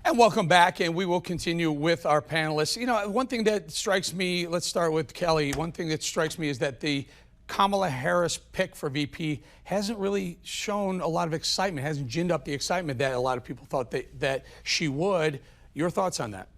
And welcome back, and we will continue with our panelists. You know, one thing that strikes me, let's start with Kelly. One thing that strikes me is that the Kamala Harris pick for VP hasn't really shown a lot of excitement, hasn't ginned up the excitement that a lot of people thought that she would. Your thoughts on that?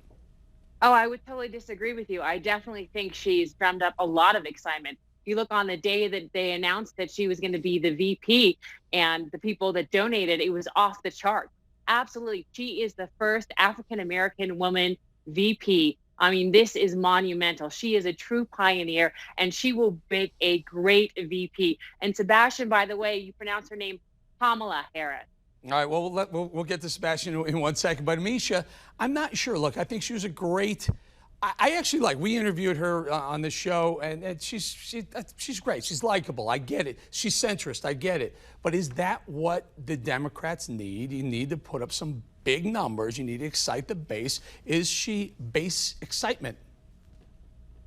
Oh, I would totally disagree with you. I definitely think she's drummed up a lot of excitement. You look on the day that they announced that she was going to be the VP and the people that donated, it was off the chart. Absolutely. She is the first African-American woman VP. I mean, this is monumental. She is a true pioneer, and she will make a great VP. And Sebastian, by the way, you pronounce her name Kamala Harris. All right, well, we'll get to Sebastian in 1 second. But Ameshia, I'm not sure. Look, I think she was a great. I actually we interviewed her on the show, and she's great. She's likable. I get it. She's centrist. I get it. But is that what the Democrats need? You need to put up some big numbers. You need to excite the base. Is she base excitement?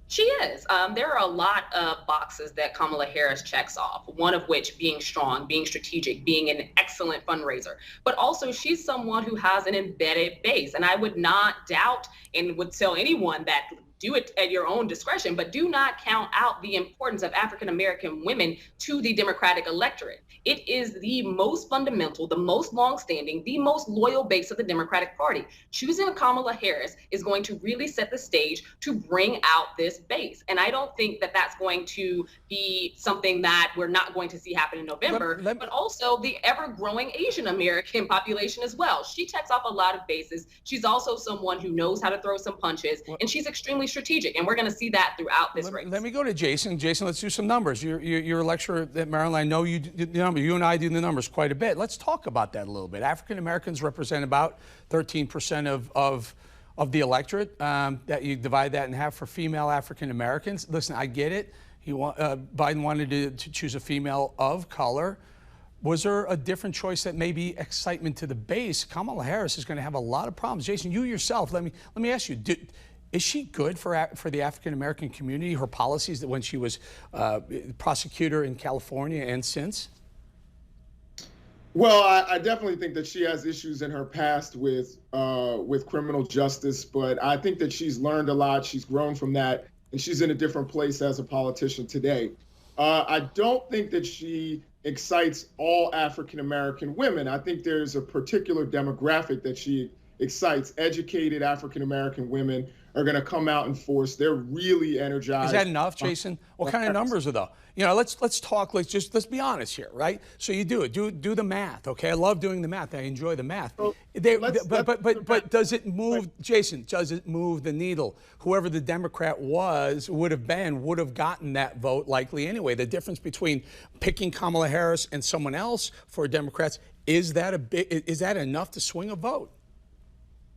She is. There are a lot of boxes that Kamala Harris checks off, one of which being strong, being strategic, being an excellent fundraiser. But also, she's someone who has an embedded base. And I would not doubt and would tell anyone that do it at your own discretion, but do not count out the importance of African-American women to the Democratic electorate. It is the most fundamental, the most longstanding, the most loyal base of the Democratic Party. Choosing a Kamala Harris is going to really set the stage to bring out this base. And I don't think that that's going to be something that we're not going to see happen in November, but also the ever-growing Asian American population as well. She checks off a lot of bases. She's also someone who knows how to throw some punches, and she's extremely strategic, and we're going to see that throughout this race. Let me go to Jason. Jason, let's do some numbers. You're a lecturer at Maryland. I know you do the numbers. You and I do the numbers quite a bit. Let's talk about that a little bit. African Americans represent about 13% of the electorate. That you divide that in half for female African Americans. Listen, I get it. Biden wanted to choose a female of color. Was there a different choice that maybe excitement to the base? Kamala Harris is going to have a lot of problems. Jason, you yourself, let me ask you. Is she good for the African-American community, her policies that when she was prosecutor in California and since? Well, I definitely think that she has issues in her past with criminal justice, but I think that she's learned a lot. She's grown from that, and she's in a different place as a politician today. I don't think that she excites all African-American women. I think there's a particular demographic that she excites. Educated African-American women are going to come out in force. They're really energized. Is that enough, Jason? What kind of numbers are though? You know, let's talk. Let's be honest here, right? So you do it. Do the math, okay? I love doing the math. I enjoy the math. So but does it move, Jason? Does it move the needle? Whoever the Democrat would have gotten that vote likely anyway. The difference between picking Kamala Harris and someone else for Democrats is that enough to swing a vote?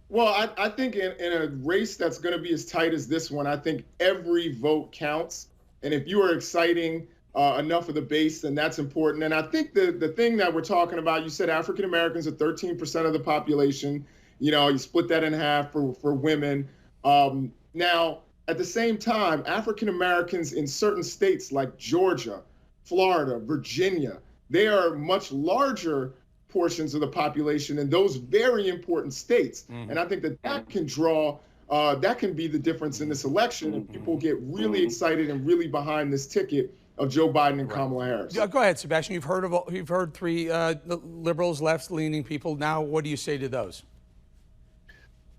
Well, I think in a race that's going to be as tight as this one, I think every vote counts. And if you are exciting enough of the base, then that's important. And I think the thing that we're talking about, you said African Americans are 13% of the population. You know, you split that in half for women. Now, at the same time, African Americans in certain states like Georgia, Florida, Virginia, they are much larger portions of the population in those very important states. And I think that can draw, that can be the difference in this election, and people get really excited and really behind this ticket of Joe Biden and Kamala Harris. Yeah, go ahead, Sebastian. You've heard three liberals, left-leaning people. Now, what do you say to those?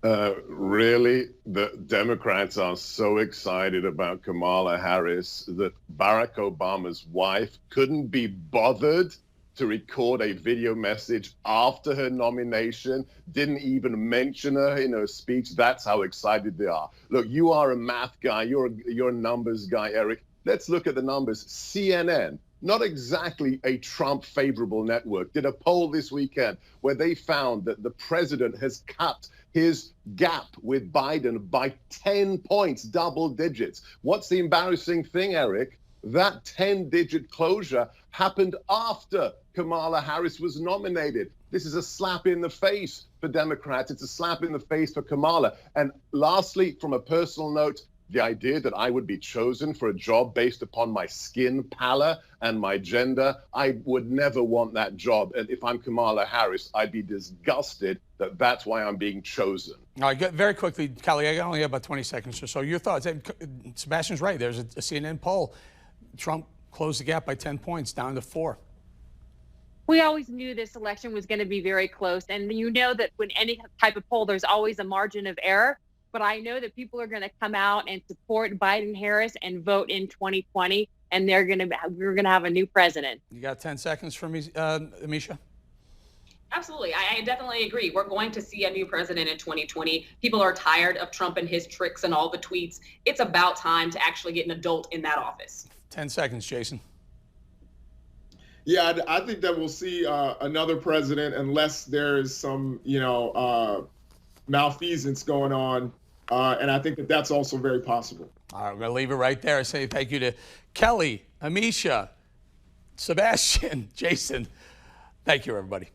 Really, the Democrats are so excited about Kamala Harris that Barack Obama's wife couldn't be bothered to record a video message after her nomination, didn't even mention her in her speech. That's how excited they are. Look, you are a math guy, you're a numbers guy, Eric. Let's look at the numbers. CNN, not exactly a Trump favorable network, did a poll this weekend where they found that the president has cut his gap with Biden by 10 points, double digits. What's the embarrassing thing, Eric? That 10-digit closure happened after Kamala Harris was nominated. This is a slap in the face for Democrats. It's a slap in the face for Kamala. And lastly, from a personal note, The idea that I would be chosen for a job based upon my skin color and my gender, I would never want that job. And if I'm Kamala Harris, I'd be disgusted that that's why I'm being chosen. All right, very quickly, Kelly, I only have about 20 seconds or so. Your thoughts? Sebastian's right. There's a CNN poll. Trump closed the gap by 10 points, down to 4. We always knew this election was going to be very close. And you know that when any type of poll, there's always a margin of error. But I know that people are going to come out and support Biden-Harris and vote in 2020, and we're going to have a new president. You got 10 seconds for me, Ameshia? Absolutely. I definitely agree. We're going to see a new president in 2020. People are tired of Trump and his tricks and all the tweets. It's about time to actually get an adult in that office. 10 seconds, Jason. Yeah, I think that we'll see another president unless there is some, malfeasance going on. And I think that that's also very possible. All right, we're going to leave it right there. I say thank you to Kelly, Ameshia, Sebastian, Jason. Thank you, everybody.